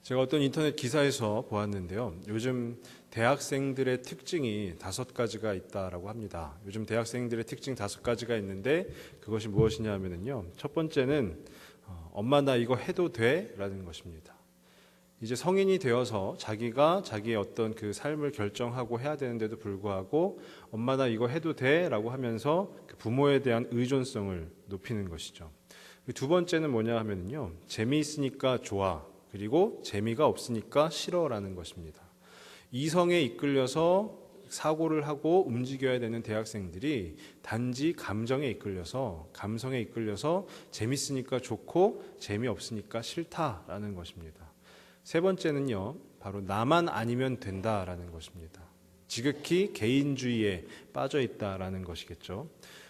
제가 어떤 인터넷 기사에서 보았는데요. 요즘 대학생들의 특징이 5가지가 있다라고 합니다. 요즘 대학생들의 특징 5가지가 있는데 그것이 무엇이냐 하면요. 첫 번째는 엄마 나 이거 해도 돼? 라는 것입니다. 이제 성인이 되어서 자기가 자기의 어떤 그 삶을 결정하고 해야 되는데도 불구하고 엄마 나 이거 해도 돼? 라고 하면서 그 부모에 대한 의존성을 높이는 것이죠. 두 번째는 뭐냐 하면요. 재미있으니까 좋아. 그리고 재미가 없으니까 싫어라는 것입니다. 이성에 이끌려서 사고를 하고 움직여야 되는 대학생들이 단지 감정에 이끌려서 감성에 이끌려서 재밌으니까 좋고 재미없으니까 싫다라는 것입니다. 세 번째는요, 바로 나만 아니면 된다라는 것입니다. 지극히 개인주의에 빠져 있다라는 것이겠죠.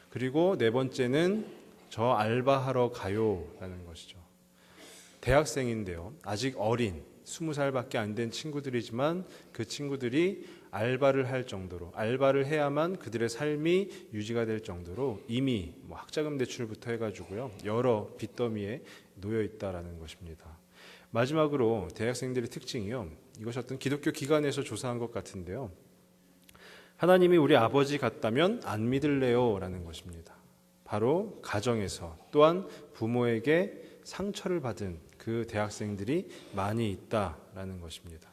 그리고 네 번째는 저 알바하러 가요라는 것이죠. 대학생인데요, 아직 어린 20살밖에 안 된 친구들이지만 그 친구들이 알바를 할 정도로, 알바를 해야만 그들의 삶이 유지가 될 정도로 이미 학자금 대출부터 해가지고요, 여러 빚더미에 놓여 있다라는 것입니다. 마지막으로 대학생들의 특징이요, 이것이 어떤 기독교 기관에서 조사한 것 같은데요, 하나님이 우리 아버지 같다면 안 믿을래요? 라는 것입니다. 바로 가정에서 또한 부모에게 상처를 받은 그 대학생들이 많이 있다라는 것입니다.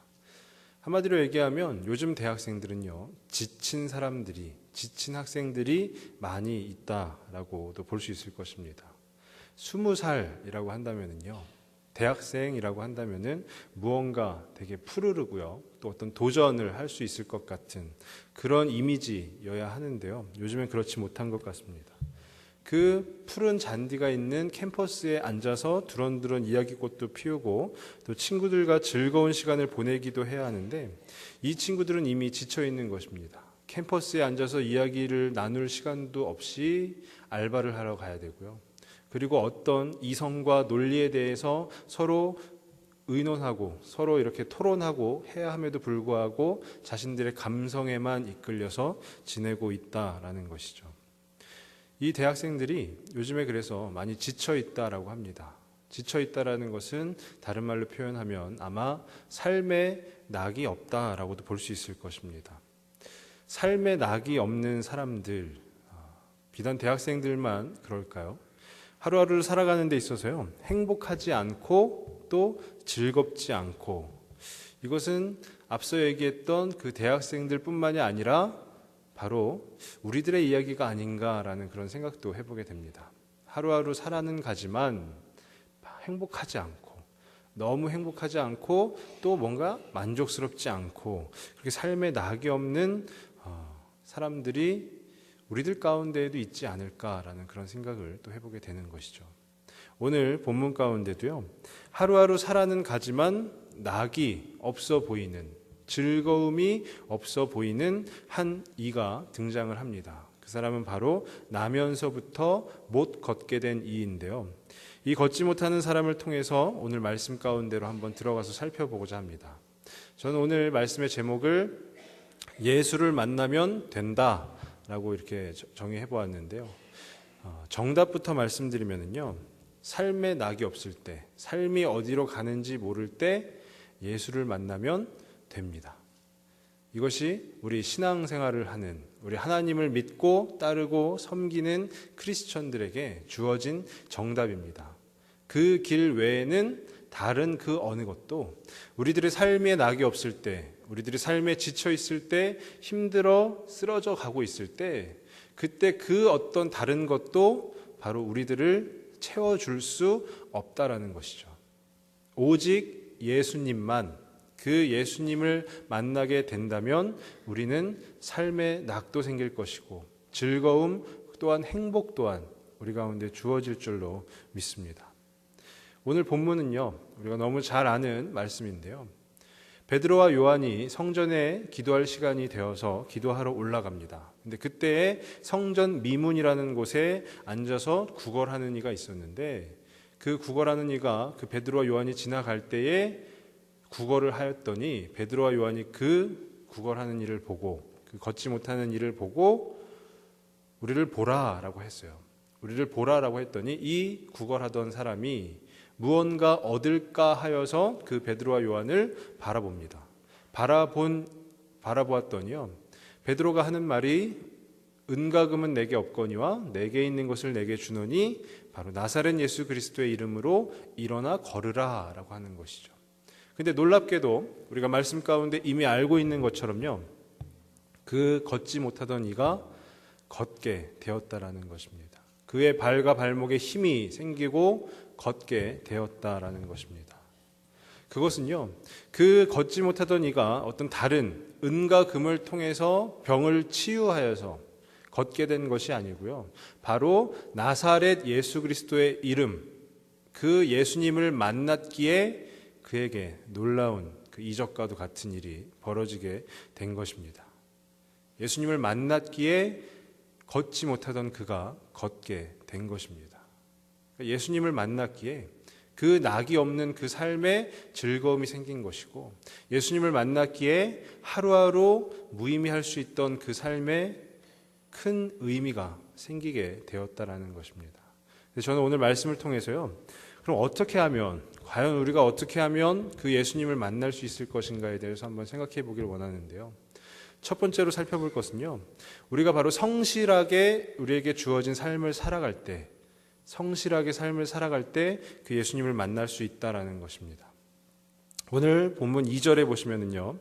한마디로 얘기하면 요즘 대학생들은요, 지친 사람들이, 지친 학생들이 많이 있다라고도 볼 수 있을 것입니다. 20살이라고 한다면은요, 대학생이라고 한다면은 무언가 되게 푸르르고요, 또 어떤 도전을 할 수 있을 것 같은 그런 이미지여야 하는데요, 요즘엔 그렇지 못한 것 같습니다. 그 푸른 잔디가 있는 캠퍼스에 앉아서 두런두런 이야기꽃도 피우고 또 친구들과 즐거운 시간을 보내기도 해야 하는데 이 친구들은 이미 지쳐 있는 것입니다. 캠퍼스에 앉아서 이야기를 나눌 시간도 없이 알바를 하러 가야 되고요. 그리고 어떤 이성과 논리에 대해서 서로 의논하고 서로 이렇게 토론하고 해야 함에도 불구하고 자신들의 감성에만 이끌려서 지내고 있다라는 것이죠. 이 대학생들이 요즘에 그래서 많이 지쳐 있다라고 합니다. 지쳐 있다라는 것은 다른 말로 표현하면 아마 삶에 낙이 없다라고도 볼 수 있을 것입니다. 삶에 낙이 없는 사람들, 비단 대학생들만 그럴까요? 하루하루를 살아가는 데 있어서요, 행복하지 않고 또 즐겁지 않고, 이것은 앞서 얘기했던 그 대학생들 뿐만이 아니라 바로 우리들의 이야기가 아닌가라는 그런 생각도 해보게 됩니다. 하루하루 살아는 가지만 행복하지 않고, 너무 행복하지 않고 또 뭔가 만족스럽지 않고, 그렇게 삶에 낙이 없는 사람들이 우리들 가운데에도 있지 않을까라는 그런 생각을 또 해보게 되는 것이죠. 오늘 본문 가운데도요, 하루하루 살아는 가지만 낙이 없어 보이는, 즐거움이 없어 보이는 한 이가 등장을 합니다. 그 사람은 바로 나면서부터 못 걷게 된 이인데요. 이 걷지 못하는 사람을 통해서 오늘 말씀 가운데로 한번 들어가서 살펴보고자 합니다. 저는 오늘 말씀의 제목을 예수를 만나면 된다 라고 이렇게 정의해 보았는데요. 정답부터 말씀드리면요, 삶에 낙이 없을 때, 삶이 어디로 가는지 모를 때 예수를 만나면 됩니다. 이것이 우리 신앙생활을 하는, 우리 하나님을 믿고 따르고 섬기는 크리스천들에게 주어진 정답입니다. 그 길 외에는 다른 그 어느 것도 우리들의 삶에 낙이 없을 때, 우리들의 삶에 지쳐 있을 때, 힘들어 쓰러져 가고 있을 때, 그때 그 어떤 다른 것도 바로 우리들을 채워줄 수 없다라는 것이죠. 오직 예수님만, 그 예수님을 만나게 된다면 우리는 삶에 낙도 생길 것이고 즐거움 또한 행복 또한 우리 가운데 주어질 줄로 믿습니다. 오늘 본문은요, 우리가 너무 잘 아는 말씀인데요, 베드로와 요한이 성전에 기도할 시간이 되어서 기도하러 올라갑니다. 근데 그때에 성전 미문이라는 곳에 앉아서 구걸하는 이가 있었는데, 그 구걸하는 이가 그 베드로와 요한이 지나갈 때에 구걸을 하였더니 베드로와 요한이 그 구걸하는 일을 보고, 그 걷지 못하는 일을 보고 우리를 보라라고 했어요. 우리를 보라라고 했더니 이 구걸하던 사람이 무언가 얻을까 하여서 그 베드로와 요한을 바라봅니다. 바라보았더니요, 베드로가 하는 말이 은과 금은 내게 없거니와 내게 있는 것을 내게 주노니 바로 나사렛 예수 그리스도의 이름으로 일어나 걸으라 라고 하는 것이죠. 근데 놀랍게도 우리가 말씀 가운데 이미 알고 있는 것처럼요, 그 걷지 못하던 이가 걷게 되었다라는 것입니다. 그의 발과 발목에 힘이 생기고 걷게 되었다라는 것입니다. 그것은요, 그 걷지 못하던 이가 어떤 다른 은과 금을 통해서 병을 치유하여서 걷게 된 것이 아니고요, 바로 나사렛 예수 그리스도의 이름, 그 예수님을 만났기에 그에게 놀라운 그 이적과도 같은 일이 벌어지게 된 것입니다. 예수님을 만났기에 걷지 못하던 그가 걷게 된 것입니다. 예수님을 만났기에 그 낙이 없는 그 삶에 즐거움이 생긴 것이고, 예수님을 만났기에 하루하루 무의미할 수 있던 그 삶에 큰 의미가 생기게 되었다라는 것입니다. 저는 오늘 말씀을 통해서요, 그럼 어떻게 하면, 과연 우리가 어떻게 하면 그 예수님을 만날 수 있을 것인가에 대해서 한번 생각해 보길 원하는데요. 첫 번째로 살펴볼 것은요, 우리가 바로 성실하게 우리에게 주어진 삶을 살아갈 때, 성실하게 삶을 살아갈 때 그 예수님을 만날 수 있다라는 것입니다. 오늘 본문 2절에 보시면은요,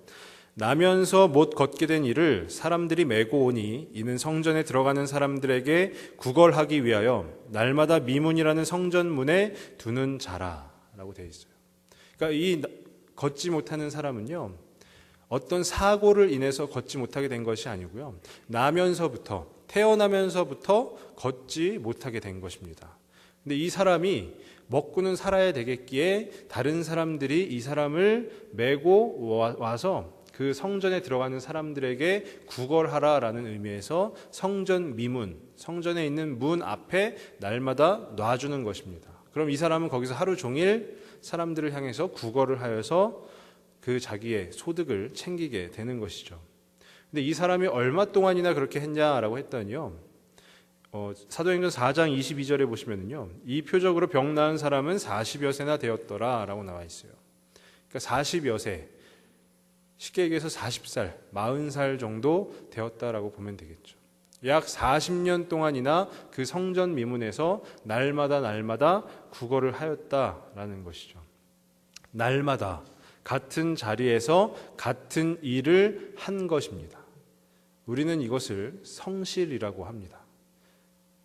나면서 못 걷게 된 이를 사람들이 메고 오니 이는 성전에 들어가는 사람들에게 구걸하기 위하여 날마다 미문이라는 성전문에 두는 자라라고 되어 있어요. 그러니까 이 걷지 못하는 사람은요, 어떤 사고를 인해서 걷지 못하게 된 것이 아니고요, 나면서부터, 태어나면서부터 걷지 못하게 된 것입니다. 근데 이 사람이 먹고는 살아야 되겠기에 다른 사람들이 이 사람을 메고 와서 그 성전에 들어가는 사람들에게 구걸하라라는 의미에서 성전 미문, 성전에 있는 문 앞에 날마다 놔주는 것입니다. 그럼 이 사람은 거기서 하루 종일 사람들을 향해서 구걸을 하여서 그 자기의 소득을 챙기게 되는 것이죠. 근데 이 사람이 얼마 동안이나 그렇게 했냐라고 했더니요, 사도행전 4장 22절에 보시면은요, 이 표적으로 병 나은 사람은 40여 세나 되었더라라고 나와 있어요. 그러니까 40여 세, 쉽게 얘기해서 40살, 40살 정도 되었다라고 보면 되겠죠. 약 40년 동안이나 그 성전 미문에서 날마다 구걸을 하였다라는 것이죠. 날마다 같은 자리에서 같은 일을 한 것입니다. 우리는 이것을 성실이라고 합니다.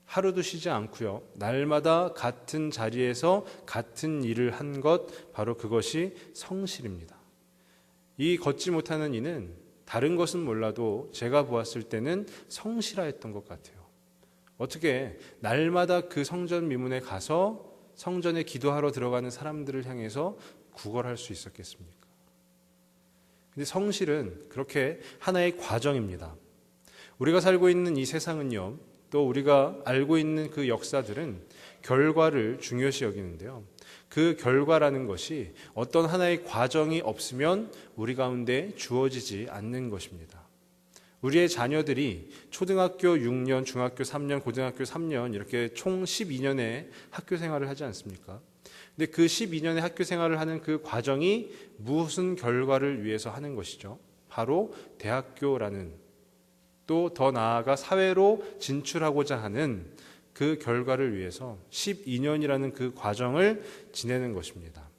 하루도 쉬지 않고요, 날마다 같은 자리에서 같은 일을 한 것, 바로 그것이 성실입니다. 이 걷지 못하는 이는 다른 것은 몰라도 제가 보았을 때는 성실하였던 것 같아요. 어떻게 날마다 그 성전 미문에 가서 성전에 기도하러 들어가는 사람들을 향해서 구걸할 수 있었겠습니까? 근데 성실은 그렇게 하나의 과정입니다. 우리가 살고 있는 이 세상은요, 또 우리가 알고 있는 그 역사들은 결과를 중요시 여기는데요, 그 결과라는 것이 어떤 하나의 과정이 없으면 우리 가운데 주어지지 않는 것입니다. 우리의 자녀들이 초등학교 6년, 중학교 3년, 고등학교 3년 이렇게 총 12년의 학교 생활을 하지 않습니까? 근데 그 12년의 학교 생활을 하는 그 과정이 무슨 결과를 위해서 하는 것이죠? 바로 대학교라는, 또 더 나아가 사회로 진출하고자 하는 그 결과를 위해서 12년이라는 그 과정을 지내는 것입니다.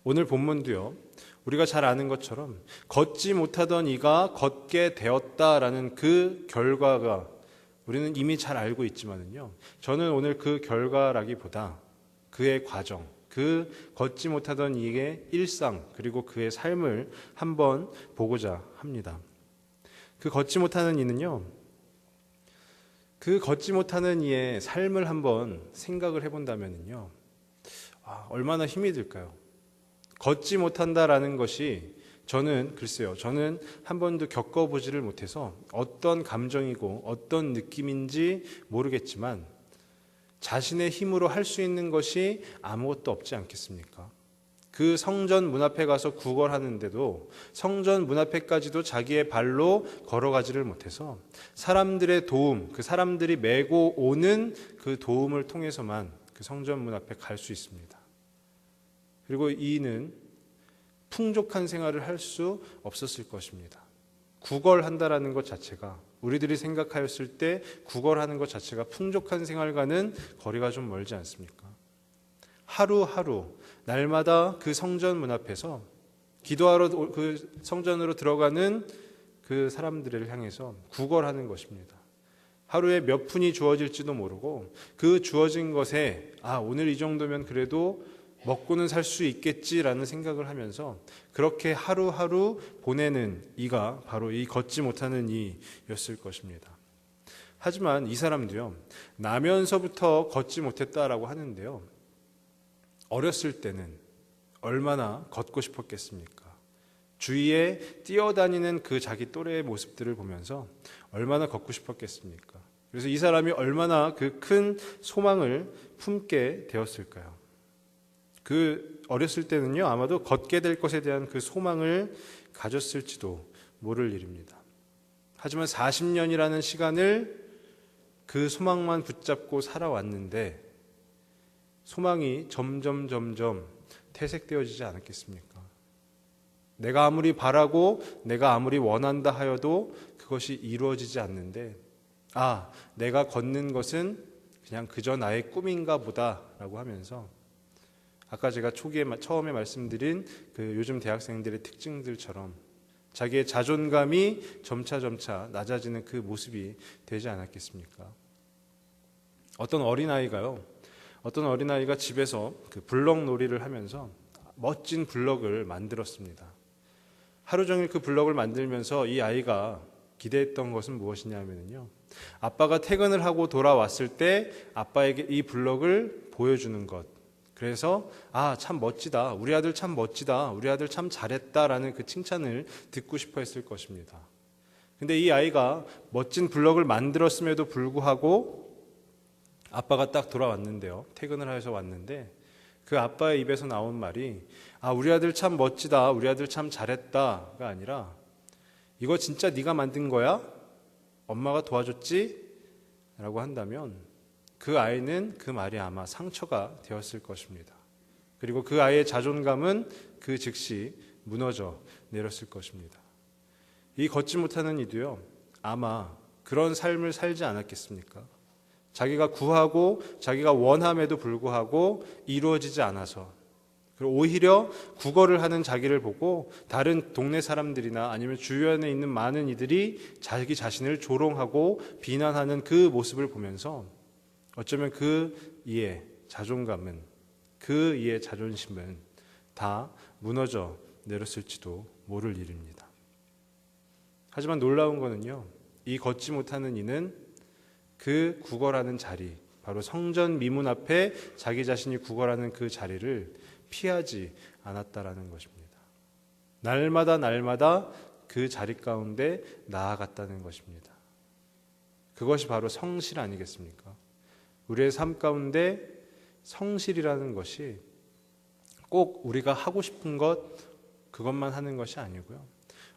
오늘 본문도요, 우리가 잘 아는 것처럼 걷지 못하던 이가 걷게 되었다라는 그 결과가 우리는 이미 잘 알고 있지만은요, 저는 오늘 그 결과라기보다 그의 과정, 그 걷지 못하던 이의 일상, 그리고 그의 삶을 한번 보고자 합니다. 그 걷지 못하는 이는요, 그 걷지 못하는 이의 삶을 한번 생각을 해본다면요, 얼마나 힘이 들까요? 걷지 못한다라는 것이 저는 한 번도 겪어보지를 못해서 어떤 감정이고 어떤 느낌인지 모르겠지만 자신의 힘으로 할 수 있는 것이 아무것도 없지 않겠습니까? 그 성전 문 앞에 가서 구걸하는데도 성전 문 앞에까지도 자기의 발로 걸어가지를 못해서 사람들의 도움, 그 사람들이 메고 오는 그 도움을 통해서만 그 성전 문 앞에 갈 수 있습니다. 그리고 이는 풍족한 생활을 할 수 없었을 것입니다. 구걸한다라는 것 자체가, 우리들이 생각하였을 때 구걸하는 것 자체가 풍족한 생활과는 거리가 좀 멀지 않습니까? 하루하루 날마다 그 성전 문 앞에서 기도하러 그 성전으로 들어가는 그 사람들을 향해서 구걸하는 것입니다. 하루에 몇 푼이 주어질지도 모르고 그 주어진 것에 오늘 이 정도면 그래도 먹고는 살 수 있겠지라는 생각을 하면서 그렇게 하루하루 보내는 이가 바로 이 걷지 못하는 이였을 것입니다. 하지만 이 사람도요, 나면서부터 걷지 못했다라고 하는데요, 어렸을 때는 얼마나 걷고 싶었겠습니까? 주위에 뛰어다니는 그 자기 또래의 모습들을 보면서 얼마나 걷고 싶었겠습니까? 그래서 이 사람이 얼마나 그 큰 소망을 품게 되었을까요? 그 어렸을 때는요, 아마도 걷게 될 것에 대한 그 소망을 가졌을지도 모를 일입니다. 하지만 40년이라는 시간을 그 소망만 붙잡고 살아왔는데 소망이 점점 퇴색되어지지 않았겠습니까? 내가 아무리 바라고 내가 아무리 원한다 하여도 그것이 이루어지지 않는데 내가 걷는 것은 그냥 그저 나의 꿈인가 보다라고 하면서 아까 제가 처음에 말씀드린 그 요즘 대학생들의 특징들처럼 자기의 자존감이 점차 낮아지는 그 모습이 되지 않았겠습니까? 어떤 어린아이가 집에서 그 블럭 놀이를 하면서 멋진 블럭을 만들었습니다. 하루 종일 그 블럭을 만들면서 이 아이가 기대했던 것은 무엇이냐면요, 아빠가 퇴근을 하고 돌아왔을 때 아빠에게 이 블럭을 보여주는 것. 그래서 참 멋지다, 우리 아들 참 멋지다, 우리 아들 참 잘했다라는 그 칭찬을 듣고 싶어 했을 것입니다. 근데 이 아이가 멋진 블럭을 만들었음에도 불구하고 아빠가 딱 돌아왔는데요, 퇴근을 해서 왔는데 그 아빠의 입에서 나온 말이 우리 아들 참 멋지다, 우리 아들 참 잘했다가 아니라 이거 진짜 네가 만든 거야? 엄마가 도와줬지? 라고 한다면 그 아이는 그 말이 아마 상처가 되었을 것입니다. 그리고 그 아이의 자존감은 그 즉시 무너져 내렸을 것입니다. 이 걷지 못하는 이도요, 아마 그런 삶을 살지 않았겠습니까? 자기가 구하고 자기가 원함에도 불구하고 이루어지지 않아서, 그리고 오히려 구걸을 하는 자기를 보고 다른 동네 사람들이나 아니면 주변에 있는 많은 이들이 자기 자신을 조롱하고 비난하는 그 모습을 보면서 어쩌면 그 이의 자존감은, 그 이의 자존심은 다 무너져 내렸을지도 모를 일입니다. 하지만 놀라운 거는요, 이 걷지 못하는 이는 그 구걸하는 자리, 바로 성전 미문 앞에 자기 자신이 구걸하는 그 자리를 피하지 않았다라는 것입니다. 날마다 그 자리 가운데 나아갔다는 것입니다. 그것이 바로 성실 아니겠습니까? 우리의 삶 가운데 성실이라는 것이 꼭 우리가 하고 싶은 것, 그것만 하는 것이 아니고요,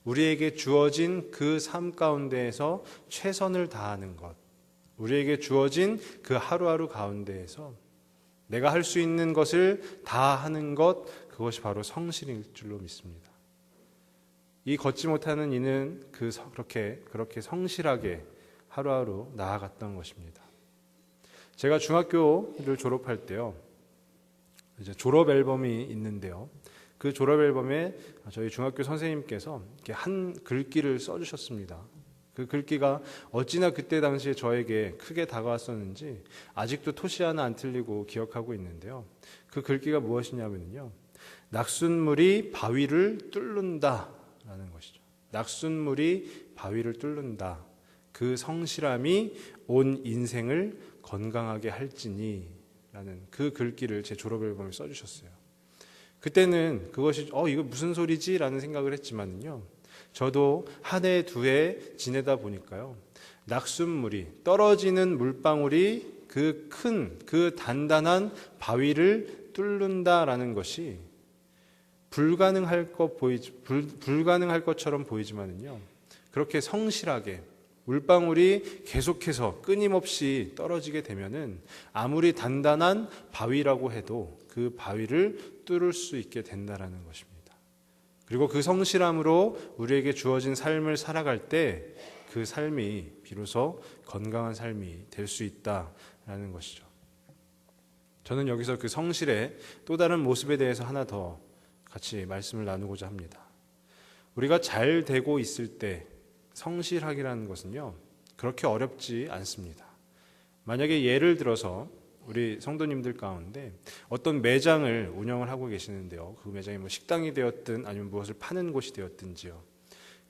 우리에게 주어진 그 삶 가운데에서 최선을 다하는 것, 우리에게 주어진 그 하루하루 가운데에서 내가 할 수 있는 것을 다 하는 것, 그것이 바로 성실일 줄로 믿습니다. 이 걷지 못하는 이는 그렇게 성실하게 하루하루 나아갔던 것입니다. 제가 중학교를 졸업할 때요, 이제 졸업 앨범이 있는데요, 그 졸업 앨범에 저희 중학교 선생님께서 이렇게 한 글귀를 써주셨습니다. 그 글귀가 어찌나 그때 당시에 저에게 크게 다가왔었는지 아직도 토시 하나 안 틀리고 기억하고 있는데요, 그 글귀가 무엇이냐면요, 낙숫물이 바위를 뚫는다 라는 것이죠. 낙숫물이 바위를 뚫는다, 그 성실함이 온 인생을 건강하게 할지니 라는 그 글귀를 제 졸업 앨범에 써주셨어요. 그때는 그것이 이거 무슨 소리지? 라는 생각을 했지만요, 저도 한 해 두 해 지내다 보니까요, 낙숫물이, 떨어지는 물방울이 그 단단한 바위를 뚫는다라는 것이 불가능할 것처럼 보이지만요, 그렇게 성실하게 물방울이 계속해서 끊임없이 떨어지게 되면은 아무리 단단한 바위라고 해도 그 바위를 뚫을 수 있게 된다라는 것입니다. 그리고 그 성실함으로 우리에게 주어진 삶을 살아갈 때 그 삶이 비로소 건강한 삶이 될 수 있다라는 것이죠. 저는 여기서 그 성실의 또 다른 모습에 대해서 하나 더 같이 말씀을 나누고자 합니다. 우리가 잘 되고 있을 때 성실하기라는 것은요, 그렇게 어렵지 않습니다. 만약에 예를 들어서 우리 성도님들 가운데 어떤 매장을 운영을 하고 계시는데요, 그 매장이 뭐 식당이 되었든 아니면 무엇을 파는 곳이 되었든지요,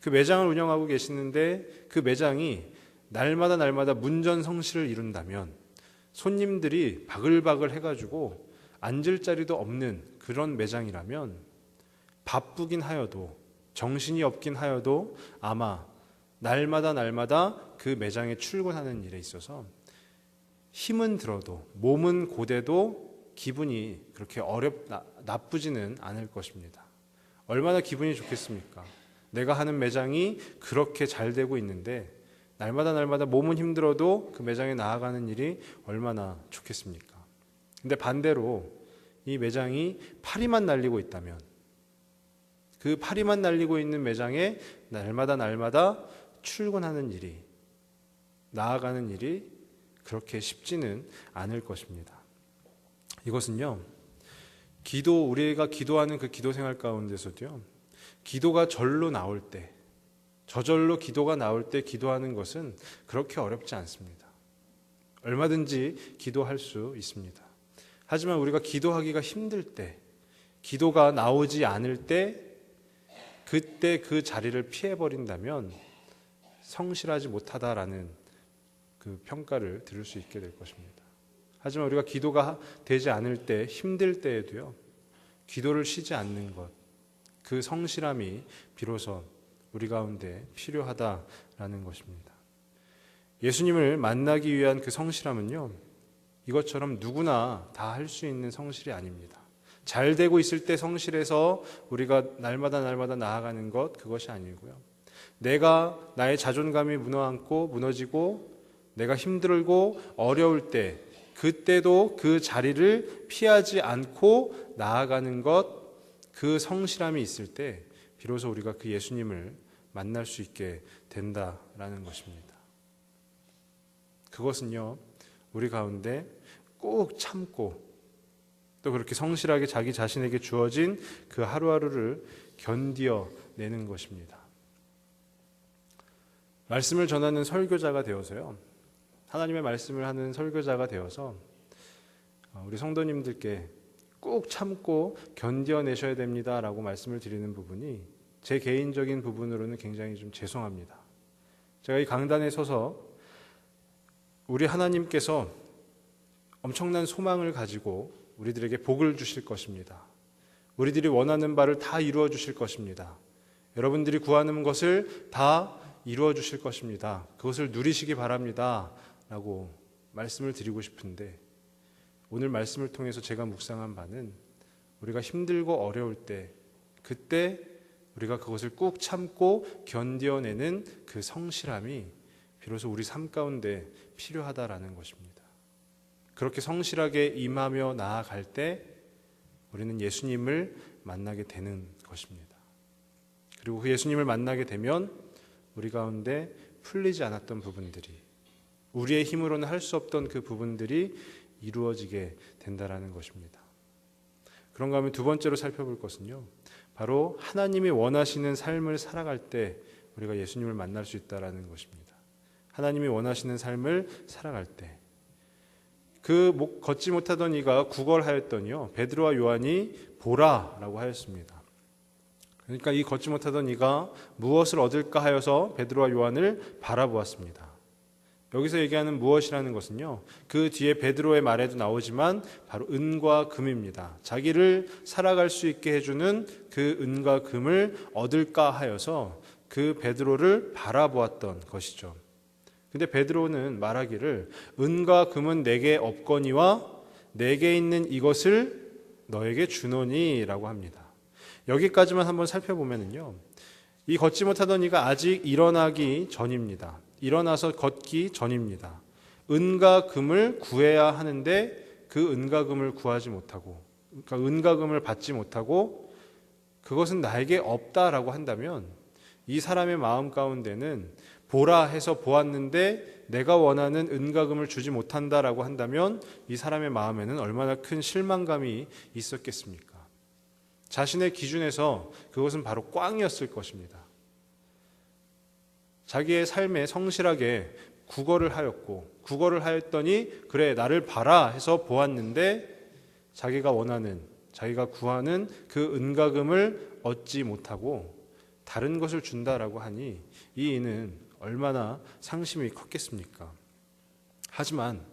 그 매장을 운영하고 계시는데 그 매장이 날마다 문전성시를 이룬다면 손님들이 바글바글 해가지고 앉을 자리도 없는 그런 매장이라면 바쁘긴 하여도 정신이 없긴 하여도 아마 날마다 그 매장에 출근하는 일에 있어서 힘은 들어도 몸은 고돼도 기분이 그렇게 나쁘지는 않을 것입니다. 얼마나 기분이 좋겠습니까? 내가 하는 매장이 그렇게 잘 되고 있는데 날마다 몸은 힘들어도 그 매장에 나아가는 일이 얼마나 좋겠습니까? 근데 반대로 이 매장이 파리만 날리고 있다면 그 파리만 날리고 있는 매장에 날마다 출근하는 일이, 나아가는 일이 그렇게 쉽지는 않을 것입니다. 이것은요, 우리가 기도하는 그 기도 생활 가운데서도요, 기도가 절로 나올 때, 저절로 기도가 나올 때 기도하는 것은 그렇게 어렵지 않습니다. 얼마든지 기도할 수 있습니다. 하지만 우리가 기도하기가 힘들 때, 기도가 나오지 않을 때, 그때 그 자리를 피해버린다면 성실하지 못하다라는 그 평가를 들을 수 있게 될 것입니다. 하지만 우리가 기도가 되지 않을 때, 힘들 때에도요, 기도를 쉬지 않는 것, 그 성실함이 비로소 우리 가운데 필요하다라는 것입니다. 예수님을 만나기 위한 그 성실함은요, 이것처럼 누구나 다 할 수 있는 성실이 아닙니다. 잘 되고 있을 때 성실해서 우리가 날마다 나아가는 것, 그것이 아니고요, 나의 자존감이 무너지고 내가 힘들고 어려울 때 그때도 그 자리를 피하지 않고 나아가는 것, 그 성실함이 있을 때 비로소 우리가 그 예수님을 만날 수 있게 된다라는 것입니다. 그것은요, 우리 가운데 꼭 참고 또 그렇게 성실하게 자기 자신에게 주어진 그 하루하루를 견디어내는 것입니다. 말씀을 전하는 설교자가 되어서요, 하나님의 말씀을 하는 설교자가 되어서 우리 성도님들께 꼭 참고 견뎌내셔야 됩니다라고 말씀을 드리는 부분이 제 개인적인 부분으로는 굉장히 좀 죄송합니다. 제가 이 강단에 서서 우리 하나님께서 엄청난 소망을 가지고 우리들에게 복을 주실 것입니다. 우리들이 원하는 바를 다 이루어 주실 것입니다. 여러분들이 구하는 것을 다 이루어 주실 것입니다. 그것을 누리시기 바랍니다 라고 말씀을 드리고 싶은데, 오늘 말씀을 통해서 제가 묵상한 바는 우리가 힘들고 어려울 때, 그때 우리가 그것을 꾹 참고 견뎌내는 그 성실함이 비로소 우리 삶 가운데 필요하다라는 것입니다. 그렇게 성실하게 임하며 나아갈 때 우리는 예수님을 만나게 되는 것입니다. 그리고 그 예수님을 만나게 되면 우리 가운데 풀리지 않았던 부분들이, 우리의 힘으로는 할 수 없던 그 부분들이 이루어지게 된다라는 것입니다. 그런가 하면 두 번째로 살펴볼 것은요, 바로 하나님이 원하시는 삶을 살아갈 때 우리가 예수님을 만날 수 있다라는 것입니다. 하나님이 원하시는 삶을 살아갈 때, 걷지 못하던 이가 구걸하였더니요, 베드로와 요한이 보라라고 하였습니다. 그러니까 이 걷지 못하던 이가 무엇을 얻을까 하여서 베드로와 요한을 바라보았습니다. 여기서 얘기하는 무엇이라는 것은요, 그 뒤에 베드로의 말에도 나오지만 바로 은과 금입니다. 자기를 살아갈 수 있게 해주는 그 은과 금을 얻을까 하여서 그 베드로를 바라보았던 것이죠. 근데 베드로는 말하기를 은과 금은 내게 없거니와 내게 있는 이것을 너에게 주노니 라고 합니다. 여기까지만 한번 살펴보면요, 이 걷지 못하던 이가 아직 일어나기 전입니다. 일어나서 걷기 전입니다. 은과 금을 구해야 하는데 그 은과 금을 구하지 못하고, 그러니까 은과 금을 받지 못하고 그것은 나에게 없다라고 한다면 이 사람의 마음 가운데는 보라 해서 보았는데 내가 원하는 은과 금을 주지 못한다라고 한다면 이 사람의 마음에는 얼마나 큰 실망감이 있었겠습니까? 자신의 기준에서 그것은 바로 꽝이었을 것입니다. 자기의 삶에 성실하게 구걸을 하였더니 그래 나를 봐라 해서 보았는데 자기가 원하는, 자기가 구하는 그 은과 금을 얻지 못하고 다른 것을 준다라고 하니 이 이는 얼마나 상심이 컸겠습니까? 하지만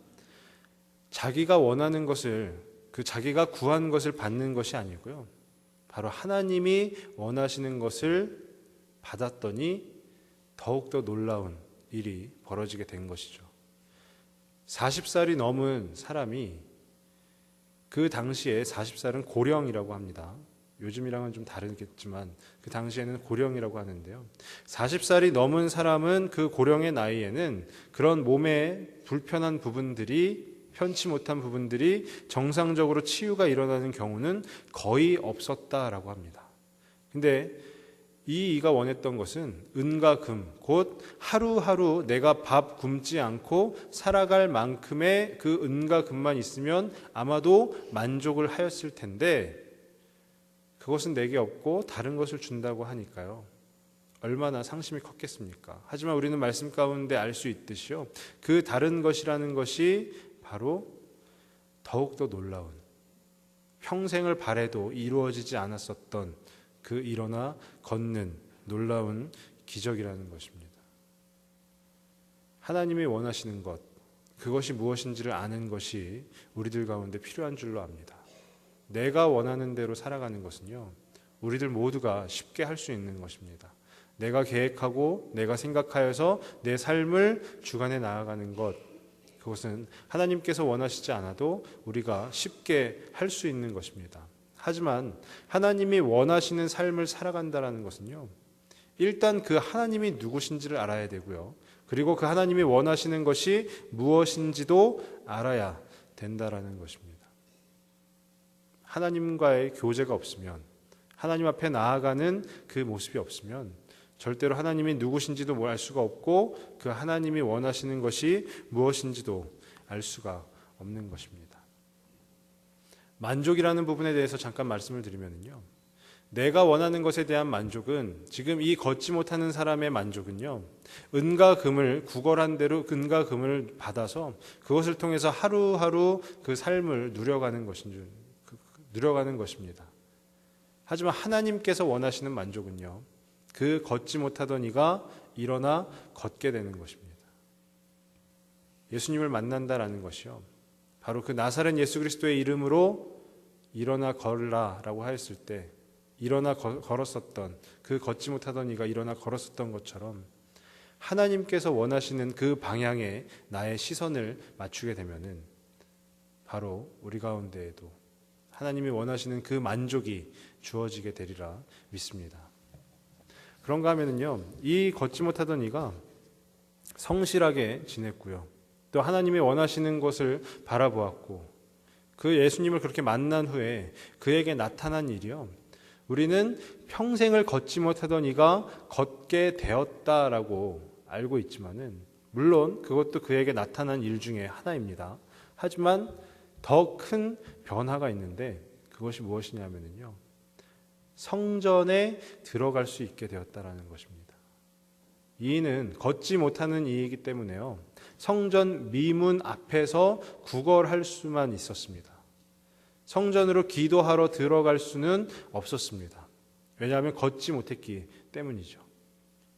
자기가 원하는 것을, 그 자기가 구한 것을 받는 것이 아니고요, 바로 하나님이 원하시는 것을 받았더니 더욱더 놀라운 일이 벌어지게 된 것이죠. 40살이 넘은 사람이, 그 당시에 40살은 고령이라고 합니다. 요즘이랑은 좀 다르겠지만 그 당시에는 고령이라고 하는데요. 40살이 넘은 사람은 그 고령의 나이에는 그런 몸에 불편한 부분들이, 편치 못한 부분들이 정상적으로 치유가 일어나는 경우는 거의 없었다라고 합니다. 근데 이가 원했던 것은 은과 금, 곧 하루하루 내가 밥 굶지 않고 살아갈 만큼의 그 은과 금만 있으면 아마도 만족을 하였을 텐데 그것은 내게 없고 다른 것을 준다고 하니까요, 얼마나 상심이 컸겠습니까? 하지만 우리는 말씀 가운데 알 수 있듯이요, 그 다른 것이라는 것이 바로 더욱더 놀라운, 평생을 바래도 이루어지지 않았었던 그 일어나 걷는 놀라운 기적이라는 것입니다. 하나님이 원하시는 것, 그것이 무엇인지를 아는 것이 우리들 가운데 필요한 줄로 압니다. 내가 원하는 대로 살아가는 것은요, 우리들 모두가 쉽게 할 수 있는 것입니다. 내가 계획하고 내가 생각하여서 내 삶을 주관해 나아가는 것, 그것은 하나님께서 원하시지 않아도 우리가 쉽게 할 수 있는 것입니다. 하지만 하나님이 원하시는 삶을 살아간다는 것은요, 일단 그 하나님이 누구신지를 알아야 되고요, 그리고 그 하나님이 원하시는 것이 무엇인지도 알아야 된다는 것입니다. 하나님과의 교제가 없으면, 하나님 앞에 나아가는 그 모습이 없으면 절대로 하나님이 누구신지도 알 수가 없고 그 하나님이 원하시는 것이 무엇인지도 알 수가 없는 것입니다. 만족이라는 부분에 대해서 잠깐 말씀을 드리면요, 내가 원하는 것에 대한 만족은, 지금 이 걷지 못하는 사람의 만족은요, 은과 금을 구걸한 대로 은과 금을 받아서 그것을 통해서 하루하루 그 삶을 누려가는 것입니다. 하지만 하나님께서 원하시는 만족은요, 그 걷지 못하던 이가 일어나 걷게 되는 것입니다. 예수님을 만난다라는 것이요, 바로 그 나사렛 예수 그리스도의 이름으로 일어나 걸으라라고 하였을 때 일어나 걸었었던, 그 걷지 못하던 이가 일어나 걸었었던 것처럼 하나님께서 원하시는 그 방향에 나의 시선을 맞추게 되면은 바로 우리 가운데에도 하나님이 원하시는 그 만족이 주어지게 되리라 믿습니다. 그런가 하면은요, 이 걷지 못하던 이가 성실하게 지냈고요, 또 하나님이 원하시는 것을 바라보았고, 그 예수님을 그렇게 만난 후에 그에게 나타난 일이요, 우리는 평생을 걷지 못하던 이가 걷게 되었다라고 알고 있지만은, 물론 그것도 그에게 나타난 일 중에 하나입니다. 하지만 더 큰 변화가 있는데 그것이 무엇이냐면요, 성전에 들어갈 수 있게 되었다라는 것입니다. 이는 걷지 못하는 이이기 때문에요, 성전 미문 앞에서 구걸할 수만 있었습니다. 성전으로 기도하러 들어갈 수는 없었습니다. 왜냐하면 걷지 못했기 때문이죠.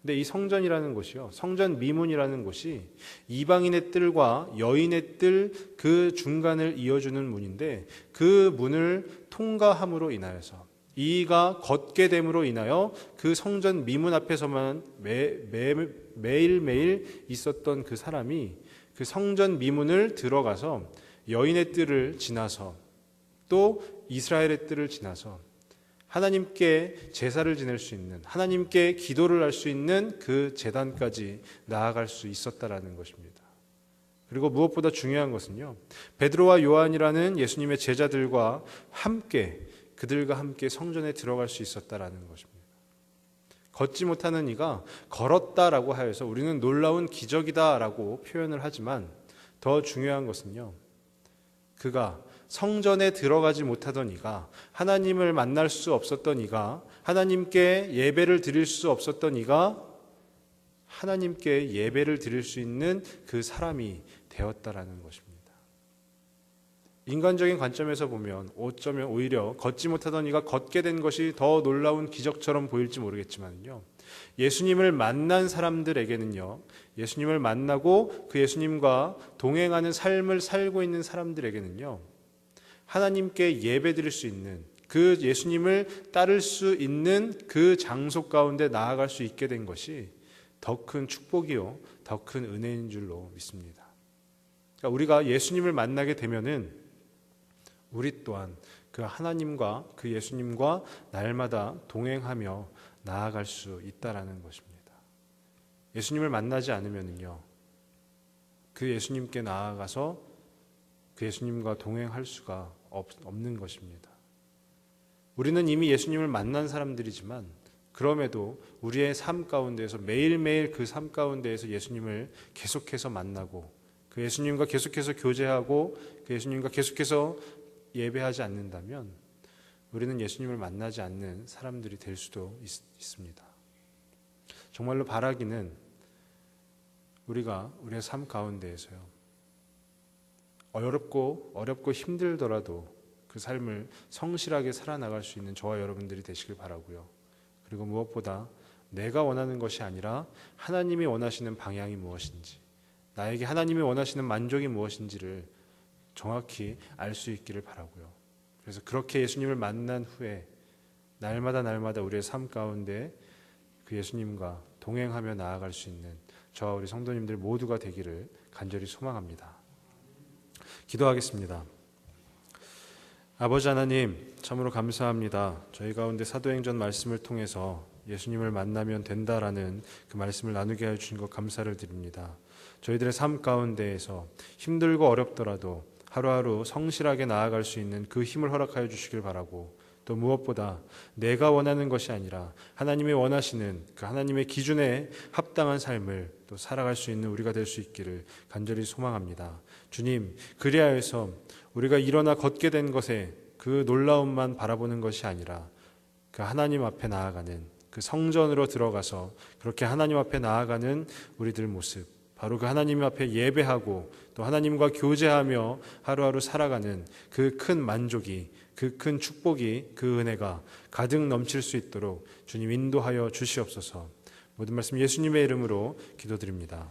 근데 이 성전이라는 곳이요, 성전 미문이라는 곳이 이방인의 뜰과 여인의 뜰 그 중간을 이어주는 문인데, 그 문을 통과함으로 인하여서, 이가 걷게 됨으로 인하여 그 성전 미문 앞에서만 매일매일 있었던 그 사람이 그 성전 미문을 들어가서 여인의 뜰을 지나서 또 이스라엘의 뜰을 지나서 하나님께 제사를 지낼 수 있는, 하나님께 기도를 할 수 있는 그 제단까지 나아갈 수 있었다라는 것입니다. 그리고 무엇보다 중요한 것은요, 베드로와 요한이라는 예수님의 제자들과 함께, 그들과 함께 성전에 들어갈 수 있었다라는 것입니다. 걷지 못하는 이가 걸었다라고 하여서 우리는 놀라운 기적이다라고 표현을 하지만, 더 중요한 것은요, 그가 성전에 들어가지 못하던 이가, 하나님을 만날 수 없었던 이가, 하나님께 예배를 드릴 수 없었던 이가 하나님께 예배를 드릴 수 있는 그 사람이 되었다라는 것입니다. 인간적인 관점에서 보면 어쩌면 오히려 걷지 못하던 이가 걷게 된 것이 더 놀라운 기적처럼 보일지 모르겠지만요, 예수님을 만난 사람들에게는요, 예수님을 만나고 그 예수님과 동행하는 삶을 살고 있는 사람들에게는요, 하나님께 예배드릴 수 있는, 그 예수님을 따를 수 있는 그 장소 가운데 나아갈 수 있게 된 것이 더 큰 축복이요, 더 큰 은혜인 줄로 믿습니다. 그러니까 우리가 예수님을 만나게 되면은 우리 또한 그 하나님과 그 예수님과 날마다 동행하며 나아갈 수 있다라는 것입니다. 예수님을 만나지 않으면요, 그 예수님께 나아가서 그 예수님과 동행할 수가 없는 것입니다. 우리는 이미 예수님을 만난 사람들이지만 그럼에도 우리의 삶 가운데에서 매일매일 그 삶 가운데에서 예수님을 계속해서 만나고 그 예수님과 계속해서 교제하고 그 예수님과 계속해서 예배하지 않는다면 우리는 예수님을 만나지 않는 사람들이 될 수도 있습니다. 정말로 바라기는 우리가 우리의 삶 가운데에서요, 어렵고 힘들더라도 그 삶을 성실하게 살아나갈 수 있는 저와 여러분들이 되시길 바라고요. 그리고 무엇보다 내가 원하는 것이 아니라 하나님이 원하시는 방향이 무엇인지, 나에게 하나님이 원하시는 만족이 무엇인지를 정확히 알 수 있기를 바라고요. 그래서 그렇게 예수님을 만난 후에 날마다 우리의 삶 가운데 그 예수님과 동행하며 나아갈 수 있는 저와 우리 성도님들 모두가 되기를 간절히 소망합니다. 기도하겠습니다. 아버지 하나님, 참으로 감사합니다. 저희 가운데 사도행전 말씀을 통해서 예수님을 만나면 된다라는 그 말씀을 나누게 해주신 것 감사를 드립니다. 저희들의 삶 가운데에서 힘들고 어렵더라도 하루하루 성실하게 나아갈 수 있는 그 힘을 허락하여 주시길 바라고, 또 무엇보다 내가 원하는 것이 아니라 하나님이 원하시는 그 하나님의 기준에 합당한 삶을 또 살아갈 수 있는 우리가 될 수 있기를 간절히 소망합니다. 주님, 그리하여서 우리가 일어나 걷게 된 것에 그 놀라움만 바라보는 것이 아니라 그 하나님 앞에 나아가는 그 성전으로 들어가서 그렇게 하나님 앞에 나아가는 우리들 모습, 바로 그 하나님 앞에 예배하고 또 하나님과 교제하며 하루하루 살아가는 그 큰 만족이, 그 큰 축복이, 그 은혜가 가득 넘칠 수 있도록 주님 인도하여 주시옵소서. 모든 말씀 예수님의 이름으로 기도드립니다.